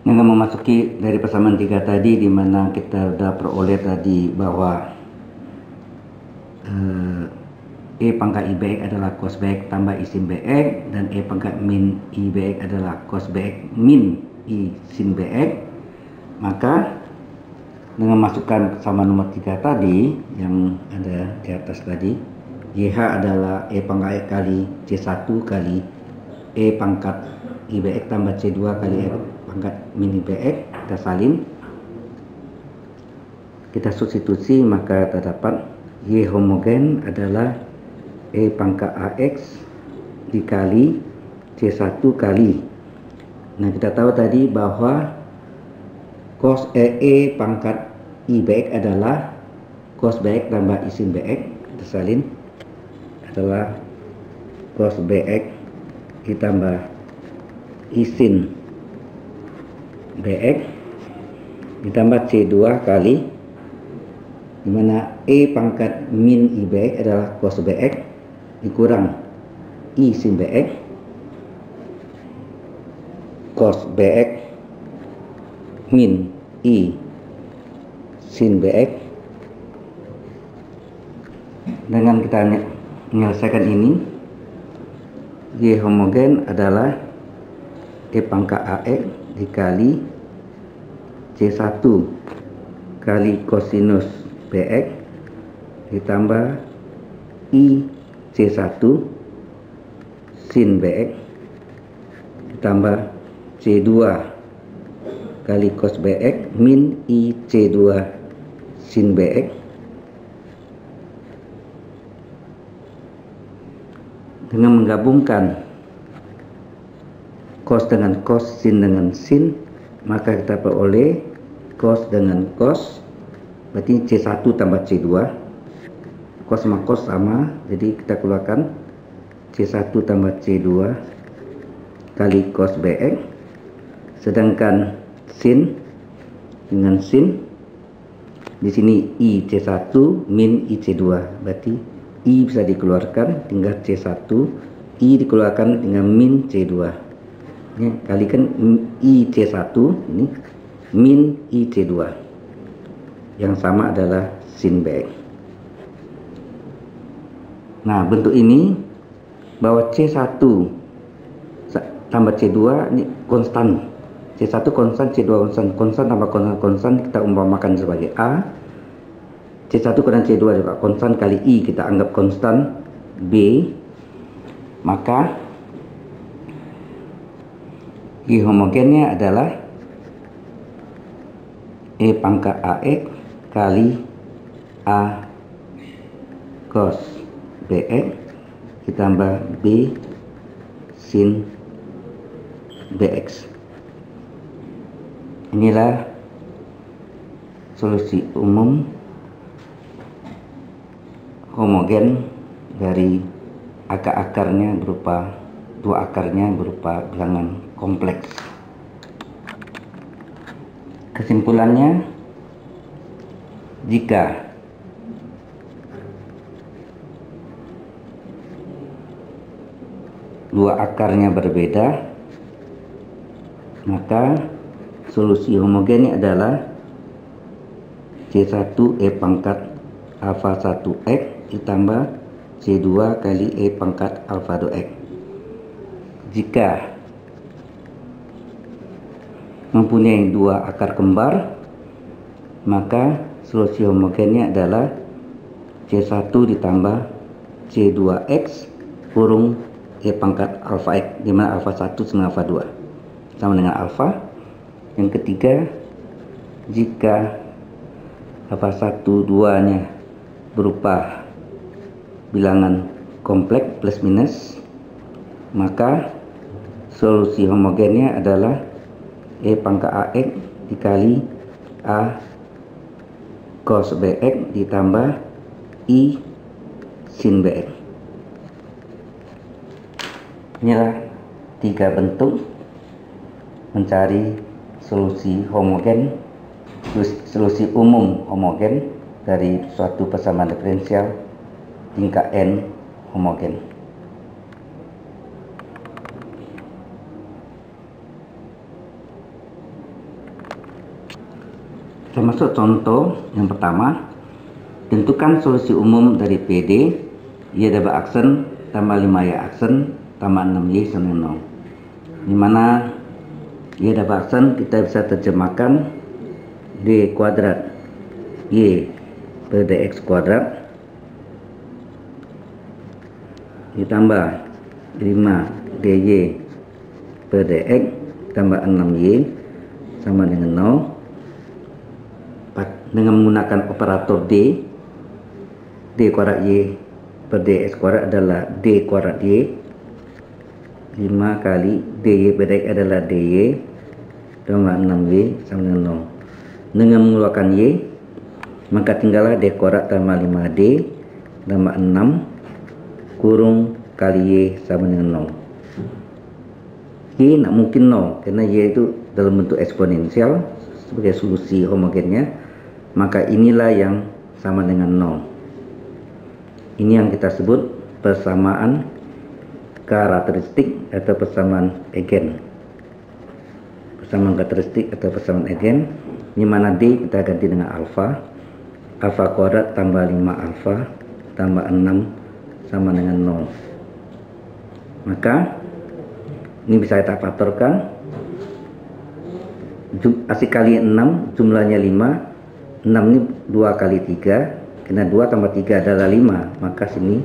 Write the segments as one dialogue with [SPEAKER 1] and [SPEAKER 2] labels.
[SPEAKER 1] Dengan memasuki dari persamaan 3 tadi, di mana kita sudah peroleh tadi bahwa E pangkat IBX adalah cos BX tambah I sin BX, dan E pangkat min IBX adalah cos BX min I sin BX. Maka dengan masukkan persamaan nomor 3 tadi yang ada di atas tadi, YH adalah E pangkat X kali C1 kali E pangkat IBX tambah C2 kali E pangkat min IBX. Kita salin, kita substitusi, maka terdapat Y homogen adalah E pangkat AX dikali C1 kali. Nah, kita tahu tadi bahwa cos E pangkat IBX adalah cos BX tambah I sin BX. Kita salin, adalah cos BX ditambah I sin BX ditambah C2 kali, dimana E pangkat min IBX adalah cos BX dikurang I sin BX cos BX min I sin BX. Dengan kita menyelesaikan ini, Y homogen adalah E pangkat AX dikali C1 kali kosinus BX ditambah I C1 sin BX ditambah C2 kali cos BX min I C2 sin BX. Dengan menggabungkan cos dengan cos, sin dengan sin, maka kita peroleh cos dengan cos, berarti C1 tambah C2. Cos sama cos sama, jadi kita keluarkan C1 tambah C2 kali cos BX. Sedangkan sin dengan sin, di sini I C1 min I C2, berarti I bisa dikeluarkan, tinggal C1, I dikeluarkan dengan min C2. Ini kalikan I C1 ini min I C2, yang sama adalah sin BX. Nah, bentuk ini bahwa C1 tambah C2 ini konstan. C1 konstan, C2 konstan. Konstan tambah konstan kita umpamakan sebagai A. C1 kurang C2 juga konstan kali I kita anggap konstan B. Maka Y homogennya adalah E pangkat AX kali A cos BX ditambah B sin BX. Inilah solusi umum homogen dari akar-akarnya berupa dua akarnya berupa bilangan kompleks. Kesimpulannya, jika dua akarnya berbeda, maka solusi homogennya adalah C1 E pangkat alfa 1X ditambah C2 kali E pangkat alfa 2X. Jika mempunyai dua akar kembar, maka solusi homogennya adalah C1 ditambah C2X kurung E pangkat alfa X, di mana alfa 1 sama alfa 2 sama dengan alfa. Yang ketiga, jika alfa 1, 2 nya berupa bilangan kompleks plus minus, maka solusi homogennya adalah E pangkat AX dikali A cos BX ditambah I sin BX. Inilah 3 bentuk mencari solusi homogen, solusi umum homogen dari suatu persamaan diferensial tingkat n homogen. Kita masuk contoh yang pertama. Tentukan solusi umum dari PD Y double aksen tambah 5Y aksen tambah 6Y sama dengan 0. Dimana Y double aksen kita bisa terjemahkan D kuadrat Y per DX kuadrat ditambah 5 DY per DX tambah 6Y sama dengan 0. Dengan menggunakan operator D kuadrat Y per DX kuadrat adalah D kuadrat Y, 5 kali DY per DX adalah DY tambah 6Y sama dengan 0. Dengan mengeluarkan Y, maka tinggallah D kuadrat tambah 5D tambah 6 kurung kali Y sama dengan 0. Y nak mungkin 0 karena Y itu dalam bentuk eksponensial sebagai solusi homogennya, maka inilah yang sama dengan 0. Ini yang kita sebut persamaan karakteristik atau persamaan eigen. Persamaan karakteristik atau persamaan eigen, di mana D kita ganti dengan alfa. Alfa kuadrat tambah 5 alfa tambah 6 sama dengan 0. Maka ini bisa kita faktorkan. Asik kali 6 jumlahnya 5. 6 ini 2 kali 3. Karena 2 tambah 3 adalah 5, maka sini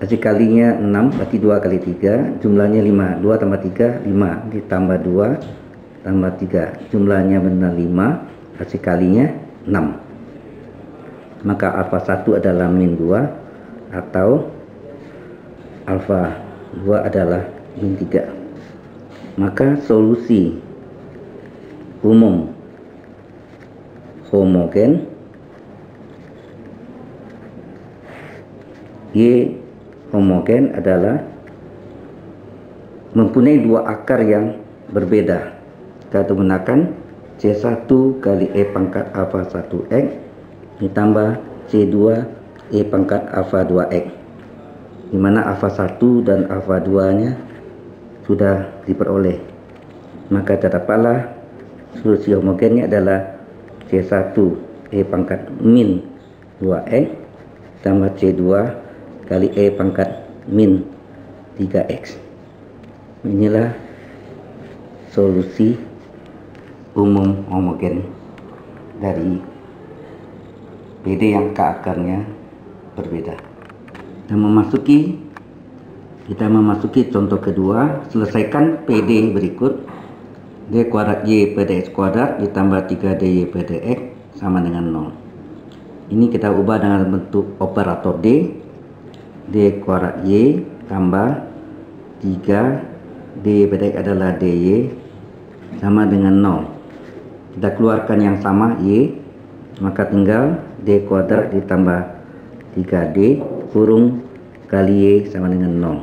[SPEAKER 1] hasil kalinya 6 berarti 2 kali 3 jumlahnya 5. 2 tambah 3 5 ditambah 2 tambah 3 jumlahnya benar 5, hasil kalinya 6. Maka alfa 1 adalah min 2 atau alfa 2 adalah min 3. Maka solusi umum homogen Y homogen adalah mempunyai dua akar yang berbeda. Kita menggunakan C1 kali E pangkat alfa 1X ditambah C2 E pangkat alfa 2X, di mana alfa 1 dan alfa 2 nya sudah diperoleh. Maka terdapatlah solusi homogennya adalah C1 E pangkat min 2X tambah C2 kali E pangkat min 3X. Inilah solusi umum homogen dari PD yang ke akarnya berbeda. Kita memasuki contoh kedua. Selesaikan PD berikut. D kuadrat Y per DX kuadrat ditambah 3DY per DX sama dengan 0. Ini kita ubah dengan bentuk operator D. D kuadrat Y tambah 3 DY per DX adalah DY sama dengan 0. Kita keluarkan yang sama Y, maka tinggal D kuadrat ditambah 3D kurung kali Y sama dengan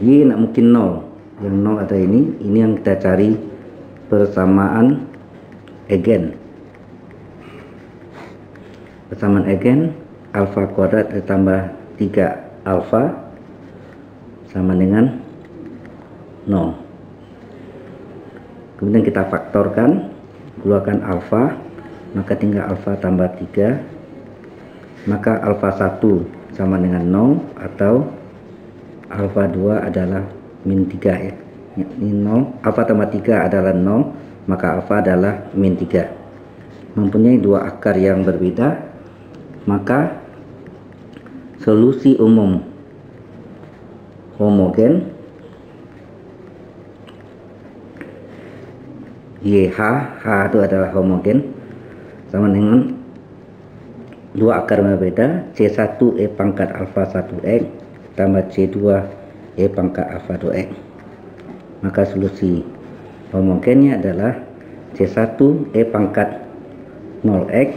[SPEAKER 1] 0. Y nak mungkin 0. Yang 0 ada ini yang kita cari persamaan eigen. Persamaan eigen alfa kuadrat ditambah 3 alfa sama dengan 0. Kemudian kita faktorkan, keluarkan alfa, maka tinggal alfa tambah 3, maka alfa 1 sama dengan 0 atau alfa 2 adalah min 3 ya. Ini 0, alfa tambah 3 adalah 0, maka alfa adalah min 3. Mempunyai dua akar yang berbeda, maka solusi umum homogen YH, H itu adalah homogen sama dengan dua akar yang berbeda, C1 E pangkat alfa 1X tambah C2 E pangkat alfa 2X. Maka solusi homogennya adalah C1 E pangkat 0X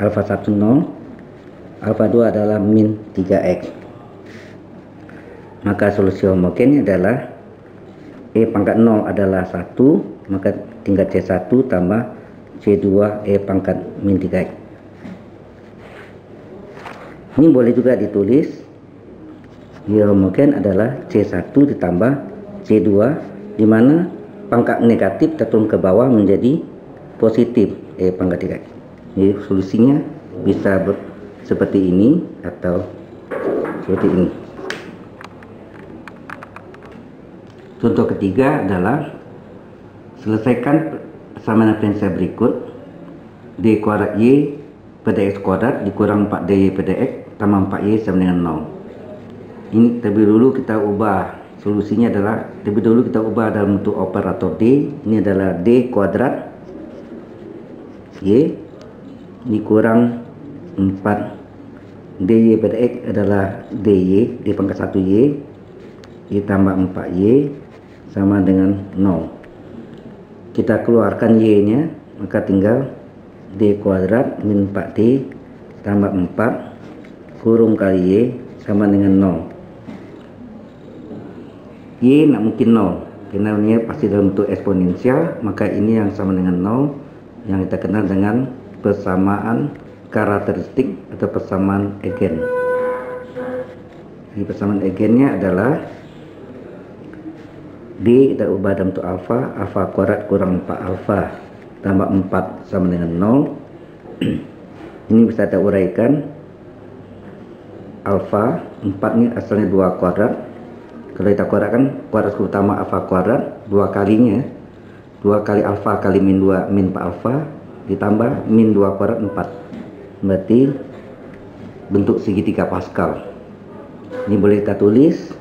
[SPEAKER 1] alfa 1 0, alfa 2 adalah min 3X. Maka solusi homogennya adalah E pangkat 0 adalah 1, maka tinggal C1 tambah C2 E pangkat min 3X. Ini boleh juga ditulis Y homogen adalah C1 ditambah C2, di mana pangkat negatif kita turun ke bawah menjadi positif pangkat 3x. Jadi solusinya bisa seperti ini atau seperti ini. Contoh ketiga adalah selesaikan persamaan diferensial berikut. D kuadrat Y per dx kuadrat dikurang 4dy per dx tambah 4y sama dengan 0. Ini terlebih dulu kita ubah. Solusinya adalah terlebih dulu kita ubah dalam bentuk operator D. Ini adalah D kuadrat Y dikurang 4 dy per dx adalah dy, d pangkat 1y ditambah 4y sama dengan 0. Kita keluarkan y nya, maka tinggal d kuadrat min 4d tambah 4 kurung kali y sama dengan 0. Y nak mungkin 0 karena ini pasti dalam bentuk eksponensial, maka ini yang sama dengan 0 yang kita kenal dengan persamaan karakteristik atau persamaan eigen. Ini persamaan eigennya adalah D kita ubah dalam bentuk alfa, alfa kuadrat kurang 4 alfa tambah 4 sama dengan 0. Ini bisa kita uraikan. Alfa 4 ini asalnya 2 kuadrat. Kalau kita kuadratkan kuadrat utama alfa kuadrat 2 kalinya 2 kali alfa kali min 2 min 4 alfa ditambah min 2 kuadrat 4, berarti bentuk segitiga Pascal. Ini boleh kita tulis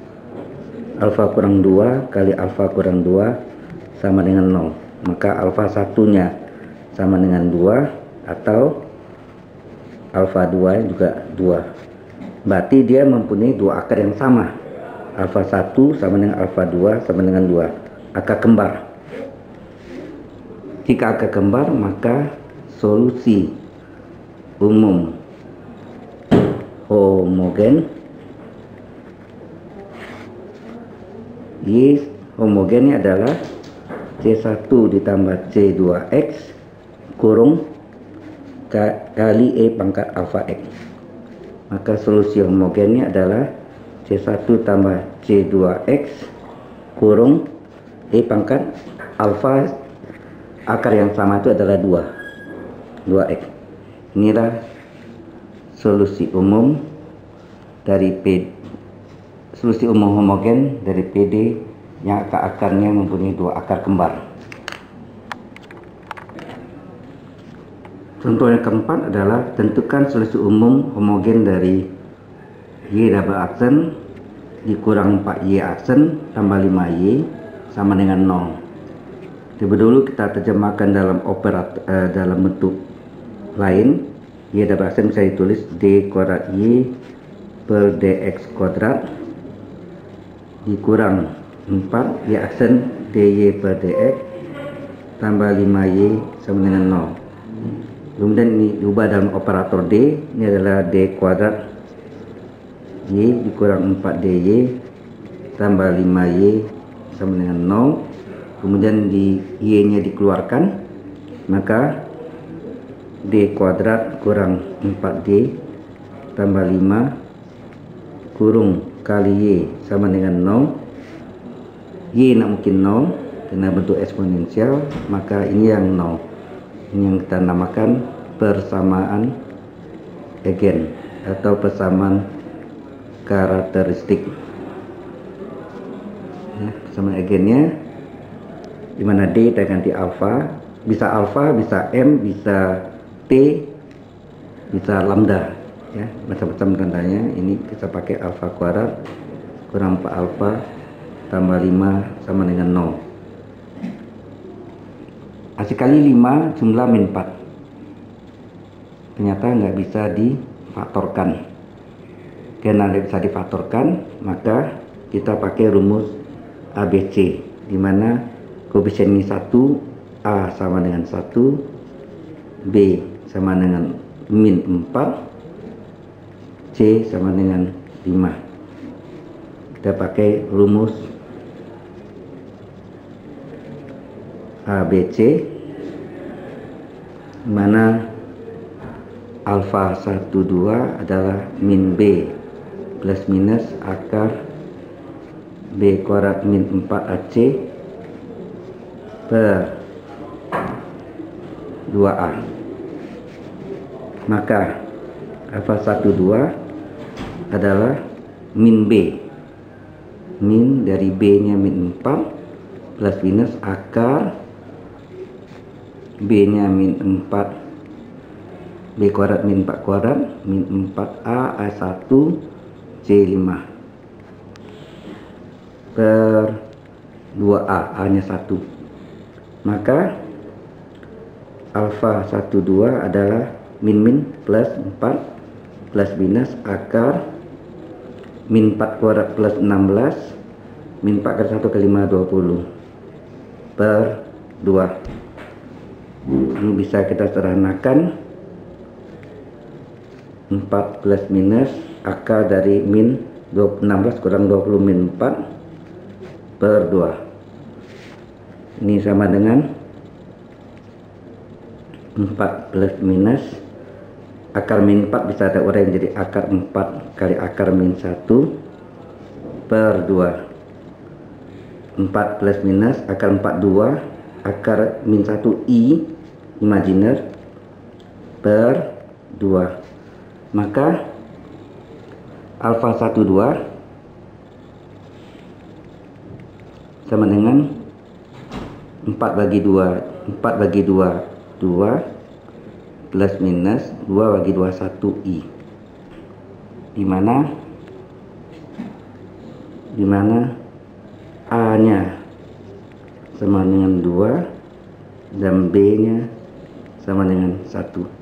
[SPEAKER 1] alfa kurang 2 kali alfa kurang 2 sama dengan 0. Maka alfa satunya sama dengan 2 atau alfa 2 juga 2. Berarti dia mempunyai dua akar yang sama. Alfa 1 sama dengan alfa 2 sama dengan 2. Akar kembar. Jika akar kembar, maka solusi umum homogen Y homogennya adalah C1 ditambah C2X kurung kali E pangkat alfa X. Maka solusi homogennya adalah C1 tambah C2X kurung E pangkat alfa, akar yang sama itu adalah 2X. Inilah solusi umum dari solusi umum homogen dari PD yang akarnya mempunyai dua akar kembar. Contoh yang keempat adalah tentukan solusi umum homogen dari Y double aksen dikurang 4Y aksen tambah 5Y sama dengan 0. Terlebih dulu kita terjemahkan dalam operator dalam bentuk lain. Y double aksen bisa ditulis D kuadrat Y per dx kuadrat dikurang 4 Y aksen dy per dx tambah 5y sama dengan 0. Kemudian ini diubah dalam operator D. Ini adalah D kuadrat Y dikurang 4 dy tambah 5y sama dengan 0. Kemudian di y nya dikeluarkan, maka D kuadrat kurang 4d tambah 5 kurung kali y sama dengan 0. Y nak mungkin 0 karena bentuk eksponensial, maka ini yang 0. Ini yang kita namakan persamaan eigen atau persamaan karakteristik. Ya, persamaan eigennya di mana D kita ganti alfa, bisa M, bisa T, bisa lambda, ya macam-macam tandanya. Ini kita pakai alfa kuadrat kurang 4 alfa tambah 5 sama dengan 0. Hasil kali 5 jumlah min 4 ternyata nggak bisa difaktorkan. Karena nggak bisa difaktorkan, maka kita pakai rumus ABC, di mana koefisien ini 1, A sama dengan 1, B sama dengan min 4, C sama dengan 5. Kita pakai rumus ABC, mana alfa 1, 2 adalah min B plus minus akar B kuadrat min 4 AC per 2A. Maka alfa 12 adalah min B. Min dari B nya min 4 plus minus akar B nya min 4 B kuadrat min 4 kuadrat min 4A A1 C5 per 2A, A nya 1. Maka alfa 12 adalah min plus 4 plus minus akar min 4 kuadrat plus 16 min 4 kali 1 kali 5 20 per 2. Ini bisa kita sederhanakan 4 plus minus akar dari min 16 kurang 20 min 4 per 2. Ini sama dengan 4 plus minus akar min 4 bisa ada uraian jadi akar 4 kali akar min 1 per 2. 4 plus minus akar 4 2 akar min 1 I imajiner per 2. Maka alfa 12 sama dengan 4 bagi 2 2 plus minus 2 bagi 2 1 I, dimana A nya sama dengan 2 dan B nya sama dengan 1.